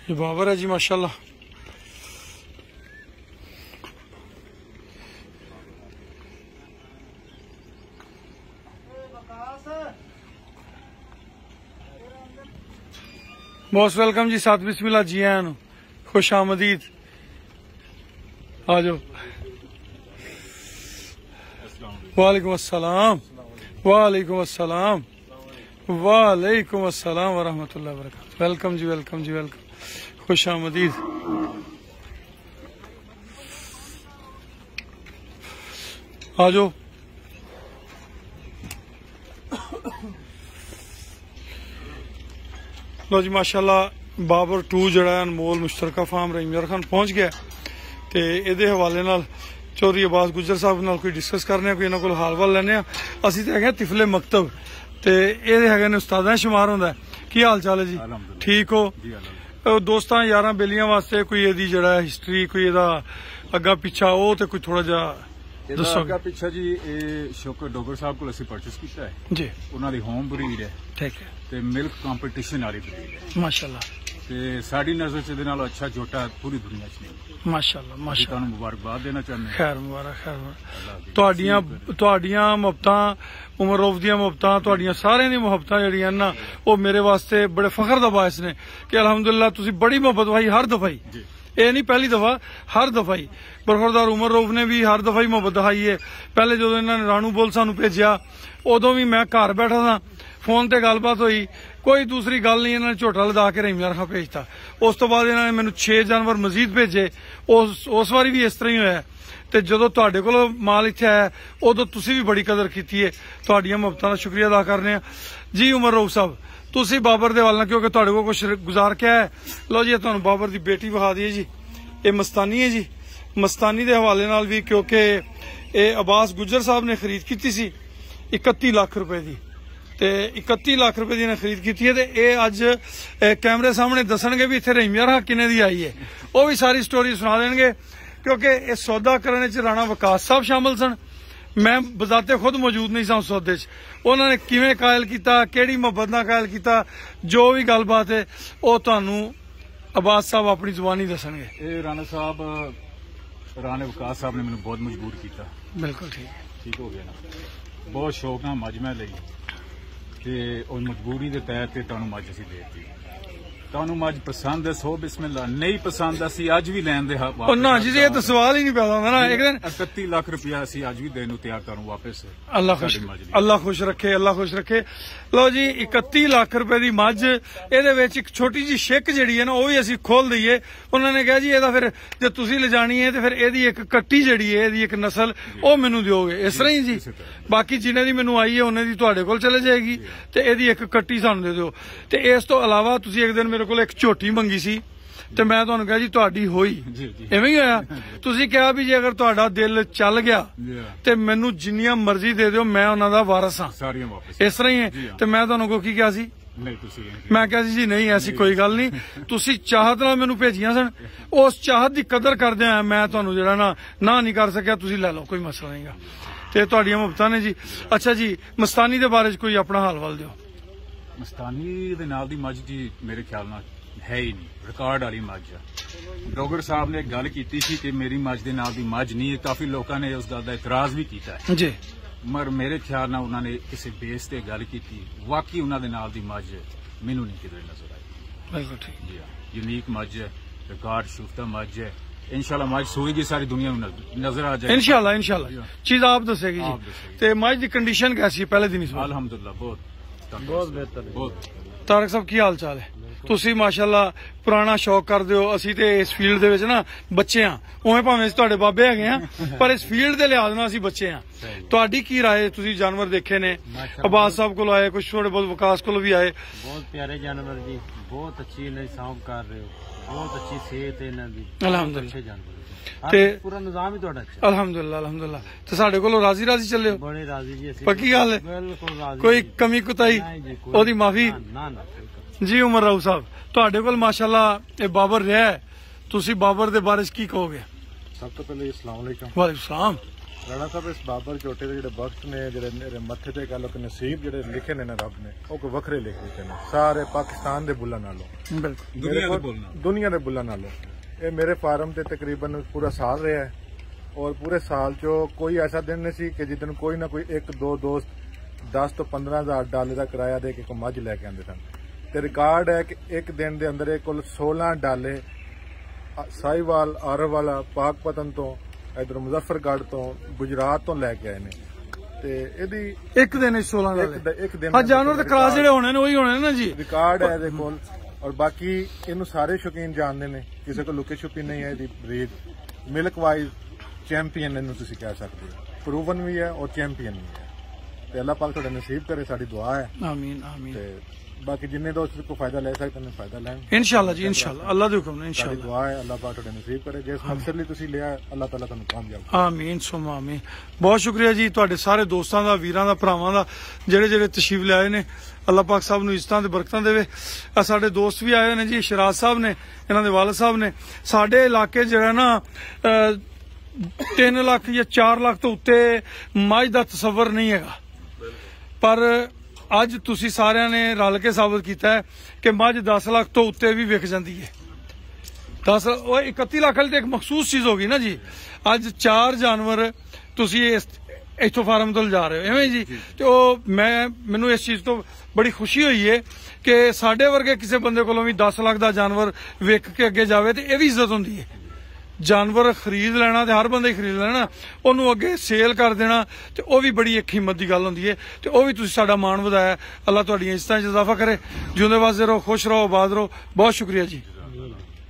ये बाबर है जी माशाल्लाह। मोस्ट वेलकम जी, साथ बिस्मिल्लाह जी आन, खुश आमदीद। आ जाओ। वालेकुम अस्सलाम, वालेकुम अस्सलाम, वालेकुम अस्सलाम व रहमतुल्लाहि व बरकातहू। वेलकम जी, वेलकम जी, वेलकम, खुश आमदीद। आ जाओ। लो जी माशाल्लाह बाबर 2 जड़ा अनमोल मुश्तरका फार्म रहीम खान पहुंच गया ते इहदे हवाले नाल चौधरी अब्बास गुजर साहब नाल कोई डिस्कस करने, कोई इन्हां कोल हाल वाल लैने। असीं ते हैगे तिफले मकतब ते इहदे हैगे ने उस्तादां शुमार हुंदा। की हाल चाल है जी? ठीक हो? दोस्तां यारां बेलियां वास्ते कोई इहदी जड़ा हिस्टरी, कोई इहदा अग्गा पिछा ओ ते कोई थोड़ा जा दसो। अग्गा पिछा जी शौकत डोगर साहब को असीं परचेस कीता है जी। उन्हां दी होम ब्रीड है, ठीक है, ते मिल्क कंपीटिशन वाली ब्रीड है माशाल्लाह। ते साडी नजर च इहदे नालों अच्छा झोटा पूरी दुनिया च नहीं माशाल्लाह। माशाल्लाह, तुहानू मुबारकबाद देना चाहते। खैर मुबारक, खैर मुबारक। तुहाडियां मुहब्बतां, उमर रऊफ दियां मुहब्बतां, तुहाडियां सारियां दी मुहब्बतां जिहड़ियां ना वो मेरे वास्ते बड़े फखर दा बायस ने कि अल्हम्दुलिल्लाह तुसीं बड़ी मुहब्बत भाई हर दफा ही, ये नहीं पहली दफा, हर दफा ही। बरखुरदार उमर रऊफ ने भी हर दफा ही मुहब्बत दिखाई है। पहले जो इन्होंने रानू बोल सानू भेजिया उदों भी मैं घर बैठा था, फोन ते गलबात हुई, कोई दूसरी गल नहीं, इन्होंने झोटा लदा के रहीम यार खां भेजता। उस तो बाद इन्होंने मैनू 6 जानवर मजीद भेजे। उस बारी भी इस तरह ही होया ते जदों तुहाडे कोल माल इत्थे आया उदों तुसीं भी बड़ी कदर कीती है। तुहाडियां मुहब्बतां दा शुक्रिया अदा करने जी। उमर रऊफ साहब तुसीं बाबर दे हवाले क्योंकि तुहाडे कोल कुछ गुजार के है। लो जी तुहानू बाबर दी बेटी विखा दी जी, ये मस्तानी है जी। मस्तानी दे हवाले नाल भी क्योंकि ये अब्बास गुजर साहब ने खरीद की सी 31 लाख रुपए की, ते 31 लाख रुपए की इन्हें खरीद की है। ते ये अज कैमरे सामने दसणगे भी इत्थे रहीम यार खां किन्ने दी आई है, वो भी सारी स्टोरी सुना देंगे क्योंकि इस सौदा करने च राणा वकास साहब शामिल सन। मैं बजाते खुद मौजूद नहीं सा उस सौदे च। उन्होंने किवें कायल किया, केड़ी मुहब्बत नाल कायल किया, जो भी गलबात है वो तुहानू अब्बास साहब अपनी जुबानी दसणगे। राणा साहब, राणे वकास साहब ने मैंने बहुत मजबूर किया। बिल्कुल ठीक, ठीक हो गया ना। बहुत शौक नाल मज मैं लई ते उस मजबूरी के तहत तुहानू मज असीं देती। तुहानू मज पसंद है सो बिस्मिल्लाह, नहीं पसंद असीं अज भी लैण दे ना जी, ये तो सवाल ही नहीं पैदा होंदा ना। एक दिन 31 लाख रुपया असीं अज भी देण नूं तैयार तुहानू वापस। अल्लाह खुश, अल्लाह खुश रखे, अल्लाह खुश रखे। लो जी 31 लाख रुपए की मज, ਇਹਦੇ ਵਿੱਚ ਇੱਕ छोटी जी शिक ਜਿਹੜੀ है ना वो भी ਅਸੀਂ खोल दईए। उन्होंने कहा जी ਇਹਦਾ ਫਿਰ ਜੇ ਤੁਸੀਂ ਲਿਜਾਣੀ ਹੈ ਤੇ ਫਿਰ ਇਹਦੀ ਇੱਕ ਕੱਟੀ ਜਿਹੜੀ ਹੈ, ਇਹਦੀ ਇੱਕ ਨਸਲ ਉਹ ਮੈਨੂੰ ਦਿਓਗੇ। ਇਸ ਤਰ੍ਹਾਂ ਹੀ ਜੀ, ਬਾਕੀ ਜਿੰਨੇ ਦੀ ਮੈਨੂੰ ਆਈ ਹੈ ਉਹਨੇ ਦੀ ਤੁਹਾਡੇ ਕੋਲ ਚਲੇ ਜਾਏਗੀ ਤੇ ਇਹਦੀ ਇੱਕ ਕੱਟੀ ਸਾਨੂੰ ਦੇ ਦਿਓ। ਤੇ ਇਸ ਤੋਂ ਇਲਾਵਾ ਤੁਸੀਂ ਇੱਕ ਦਿਨ ਮੇਰੇ ਕੋਲ ਇੱਕ ਝੋਟੀ ਮੰਗੀ ਸੀ ਤੇ ਮੈਂ ਤੁਹਾਨੂੰ ਕਿਹਾ ਜੀ ਤੁਹਾਡੀ ਹੋਈ, ਐਵੇਂ ਹੀ ਹੋਇਆ। ਤੁਸੀਂ ਕਿਹਾ ਵੀ ਜੇ ਅਗਰ ਤੁਹਾਡਾ ਦਿਲ ਚੱਲ ਗਿਆ ਤੇ ਮੈਨੂੰ ਜਿੰਨੀਆਂ ਮਰਜ਼ੀ ਦੇ ਦਿਓ, ਮੈਂ ਉਹਨਾਂ ਦਾ ਵਾਰਿਸ ਹਾਂ। ਇਸ ਤਰ੍ਹਾਂ ਹੀ ਹੈ। ਤੇ ਮੈਂ ਤੁਹਾਨੂੰ ਕੋ ਕੀ ਕਿਹਾ ਸੀ? मैं कहा जी नहीं ऐसी कोई गल नहीं, तुसी चाहत नाल मैनू भेजियां सन, उस चाहत की कदर करदे आ मैं तुहानू जिहड़ा ना नहीं कर सकिया, तुसी लै लो, कोई मसला नहींगा। ते तुहाडियां मुहब्बतां ने जी। अच्छा जी, मस्तानी दे बारे च कोई अपना हाल वाल दिओ। मस्तानी दे नाल दी मज जी मेरे ख्याल नाल है ही नहीं, रिकॉर्ड वाली मज है। डोगर साहब ने एक गल कीती सी कि मेरी मज दे नाल दी मज नहीं है, काफी लोगों ने उस गल दा इतराज भी कीता है जी, मगर मेरे ख्याल नाल उन्होंने किसी बेस ते गल की, वाकई उन्होंने नाल दी मज मैनू नहीं किधरे नजर आई। बिल्कुल ठीक जी, हाँ, यूनीक मज है, रिकॉर्ड शुफ्ता मज है। इंशाल्लाह मज सोएगी सारी दुनिया में नजर आ जाएगी। इंशाल्लाह, इंशाल्लाह चीज आप दसेगी जी। ते मज दी कंडीशन कैसी है पहले दिन? अल्हम्दुलिल्लाह बहुत बहुत बेहतर। बहुत तारक साहब की हाल चाल है? तुसी माशाल्लाह पुराना शौक करदे हो, असीं ते इस फील्ड दे विच ना बच्चे हां, उवें भावें तुहाडे बाबे हैगे आ पर इस फील्ड दे लिहाज नाल असीं बच्चे हां। तुहाडी की राय? तुसी जानवर देखे ने, अब्बास साहब कोल आए, कुछ थोड़े बहुत विकास कोल भी आए। बहुत प्यारे जानवर जी, बहुत अच्छी इन्हां दी सांभ कर रहे हो, बहुत अच्छी सेहत है इन्हां दी। अल्हम्दुलिल्लाह ते पूरा निजाम ही तुहाडा अच्छा। अल्हम्दुलिल्लाह, अल्हम्दुलिल्लाह। ते साडे कोलों राजी राजी चले हो? बड़े राजी जी असीं। पक्की गल है? बिल्कुल राजी। कोई कमी कुताई ओदी माफी? ना ना जी। उमर राव साहब तुहाडे कोल माशाल्लाह ये बाबर रहा है, तुसी बाबर दे बारे च की कहोगे? ਸਭ ਤੋਂ ਪਹਿਲੇ ਅਸਲਾਮ ਅਲੈਕੁਮ। ਵਾਲੇਕੁਮ ਸਲਾਮ। ਰਾਣਾ ਸਾਹਿਬ, ਇਸ ਬਾਬਰ ਝੋਟੇ ਦੇ ਜਿਹੜੇ ਬਖਤ ਨੇ, ਜਿਹੜੇ ਮੇਰੇ ਮੱਥੇ ਤੇ ਕਹ ਲੋ ਕਿ ਨਸੀਬ ਜਿਹੜੇ ਲਿਖੇ ਨੇ ਨਾ ਰੱਬ ਨੇ, ਉਹ ਕੋਈ ਵੱਖਰੇ ਲਿਖ ਦਿੱਤੇ ਨੇ ਸਾਰੇ ਪਾਕਿਸਤਾਨ ਦੇ ਬੁੱਲਾਂ ਨਾਲੋਂ, ਦੁਨੀਆ ਦੇ ਬੁੱਲਾਂ ਨਾਲੋਂ। ਇਹ ਮੇਰੇ ਫਾਰਮ ਤੇ ਤਕਰੀਬਨ ਪੂਰਾ ਸਾਲ ਰਿਹਾ ਹੈ, ਔਰ ਪੂਰੇ ਸਾਲ ਚੋਂ ਕੋਈ ਐਸਾ ਦਿਨ ਨਹੀਂ ਸੀ ਕਿ ਜਿੱਦਨ ਕੋਈ ਨਾ ਕੋਈ ਇੱਕ ਦੋ ਦੋਸਤ 10 ਤੋਂ 15,000 ਡਾਲਰ ਦਾ ਕਿਰਾਇਆ ਦੇ ਕੇ ਕੋਈ ਮੱਝ ਲੈ ਕੇ ਆਉਂਦੇ ਸਨ। ਤੇ ਰਿਕਾਰਡ ਹੈ ਕਿ ਇੱਕ ਦਿਨ ਦੇ ਅੰਦਰ ਇਹ ਕੁੱਲ 16 ਡਾਲੇ ਸਾਹੀਵਾਲ, ਆਰਵਵਾਲਾ, ਪਾਕਪਤਨ ਤੋਂ, ਇਧਰ ਮੁਜ਼ੱਫਰਗੜ੍ਹ ਤੋਂ, ਗੁਜਰਾਤ ਤੋਂ ਲੈ ਕੇ ਆਏ ਨੇ। ਤੇ ਇਹਦੀ ਇੱਕ ਦਿਨ 16 ਇੱਕ ਦਿਨ ਹਾਂ, ਜਾਨਵਰ ਦੇ ਕ੍ਰਾਸ ਜਿਹੜੇ ਹੋਣੇ ਨੇ ਉਹੀ ਹੋਣੇ ਨੇ ਨਾ ਜੀ, ਰਿਕਾਰਡ ਹੈ ਇਹਦੇ ਕੋਲ। ਔਰ ਬਾਕੀ ਇਹਨੂੰ ਸਾਰੇ ਸ਼ੌਕੀਨ ਜਾਣਦੇ ਨੇ, ਕਿਸੇ ਕੋਲ ਲੁਕੇ ਛੁਪੀ ਨਹੀਂ ਹੈ। ਇਹਦੀ ਬਰੀਡ ਮਿਲਕ ਵਾਈਜ਼ ਚੈਂਪੀਅਨ ਇਹਨੂੰ ਤੁਸੀਂ ਕਹਿ ਸਕਦੇ ਹੋ, ਪ੍ਰੂਵਨ ਵੀ ਹੈ ਔਰ ਚੈਂਪੀਅਨ ਵੀ ਹੈ। ਤੇ ਅੱਲਾਹ ਪਾਕ ਤੁਹਾਡਾ ਨਸੀਬ ਕਰੇ, ਸਾਡੀ ਦੁਆ ਹੈ। ਆਮੀਨ ਆਮੀਨ। ਤੇ ਬਾਕੀ ਜਿੰਨੇ ਦੋਸਤ ਕੋ ਫਾਇਦਾ ਲੈ ਸਕਦੇ ਨੇ ਫਾਇਦਾ ਲੈਣ ਇਨਸ਼ਾਅੱਲਾ ਜੀ, ਇਨਸ਼ਾਅੱਲਾ ਅੱਲਾਹ ਦੇ ਹੁਕਮ ਨਾਲ ਇਨਸ਼ਾਅੱਲਾ। ਦੁਆ ਹੈ ਅੱਲਾਹ ਪਾਕ ਤੁਹਾਡਾ ਨਸੀਬ ਕਰੇ, ਜਿਸ ਮਕਸਦ ਲਈ ਤੁਸੀਂ ਲਿਆ ਅੱਲਾਹ ਤਾਲਾ ਤੁਹਾਨੂੰ ਕਾਮਯਾਬ। ਆਮੀਨ ਸੁਮਾ ਆਮੀਨ। ਬਹੁਤ ਸ਼ੁਕਰੀਆ ਜੀ ਤੁਹਾਡੇ ਸਾਰੇ ਦੋਸਤਾਂ ਦਾ, ਵੀਰਾਂ ਦਾ, ਭਰਾਵਾਂ ਦਾ, ਜਿਹੜੇ ਤਸ਼ਰੀਫ ਲਿਆਏ ਨੇ। ਅੱਲਾਹ ਪਾਕ ਸਾਹਿਬ ਨੂੰ ਇੱਜ਼ਤਾਂ ਤੇ ਬਰਕਤਾਂ ਦੇਵੇ। ਸਾਡੇ ਦੋਸਤ ਵੀ ਆਏ ਨੇ ਜੀ, ਸ਼ਰਾਜ ਸਾਹਿਬ ਨੇ, ਇਹਨਾਂ ਦੇ ਵਾਲਦ ਸਾਹਿਬ ਨੇ। ਸਾਡੇ ਇਲਾਕੇ ਜਿਹੜਾ ਨਾ 3 ਲੱਖ ਜਾਂ 4 ਲੱਖ ਤੋਂ ਉੱਤੇ ਮੱਝ ਦਾ ਤਸੱਵਰ ਨਹੀਂ ਹੈਗਾ, ਪਰ ਅੱਜ ਤੁਸੀਂ ਸਾਰਿਆਂ ਨੇ ਰਲ ਕੇ ਸਾਬਤ ਕੀਤਾ ਹੈ ਕਿ ਮੱਝ 10 ਲੱਖ ਤੋਂ ਉੱਤੇ ਵੀ ਵਿਕ ਜਾਂਦੀ ਹੈ। 31 ਲੱਖ ਵਾਲੀ ਤੇ ਇੱਕ ਮਖਸੂਸ ਚੀਜ਼ ਹੋ ਗਈ ਨਾ ਜੀ। ਅੱਜ 4 ਜਾਨਵਰ ਤੁਸੀਂ ਇੱਥੋਂ ਫਾਰਮ ਤੋਂ ਲਿਜਾ ਰਹੇ ਹੋ, ਐਵੇਂ ਜੀ। ਤੇ ਉਹ ਮੈਨੂੰ ਇਸ ਚੀਜ਼ ਤੋਂ ਬੜੀ ਖੁਸ਼ੀ ਹੋਈ ਹੈ ਕਿ ਸਾਡੇ ਵਰਗੇ ਕਿਸੇ ਬੰਦੇ ਕੋਲੋਂ ਵੀ 10 ਲੱਖ ਦਾ ਜਾਨਵਰ ਵਿਕ ਕੇ ਅੱਗੇ ਜਾਵੇ, ਤੇ ਇਹ ਵੀ ਇੱਜ਼ਤ ਹੁੰਦੀ ਹੈ। ਜਾਨਵਰ ਖਰੀਦ ਲੈਣਾ ਤੇ ਹਰ ਬੰਦੇ ਖਰੀਦ ਲੈਣਾ, ਉਹਨੂੰ ਅੱਗੇ ਸੇਲ ਕਰ ਦੇਣਾ ਤੇ ਉਹ ਵੀ ਬੜੀ ਇੱਕ ਹਿੰਮਤ ਦੀ ਗੱਲ ਹੁੰਦੀ ਹੈ। ਤੇ ਉਹ ਵੀ ਤੁਸੀਂ ਸਾਡਾ ਮਾਣ ਵਧਾਇਆ। ਅੱਲਾਹ ਤੁਹਾਡੀਆਂ ਇੱਜ਼ਤਾਂ 'ਚ ਇਜ਼ਾਫਾ ਕਰੇ। ਜਿਉਂਦੇ ਵਾਸਤੇ ਰਹੋ, ਖੁਸ਼ ਰਹੋ, ਆਬਾਦ ਰਹੋ। ਬਹੁਤ ਸ਼ੁਕਰੀਆ ਜੀ।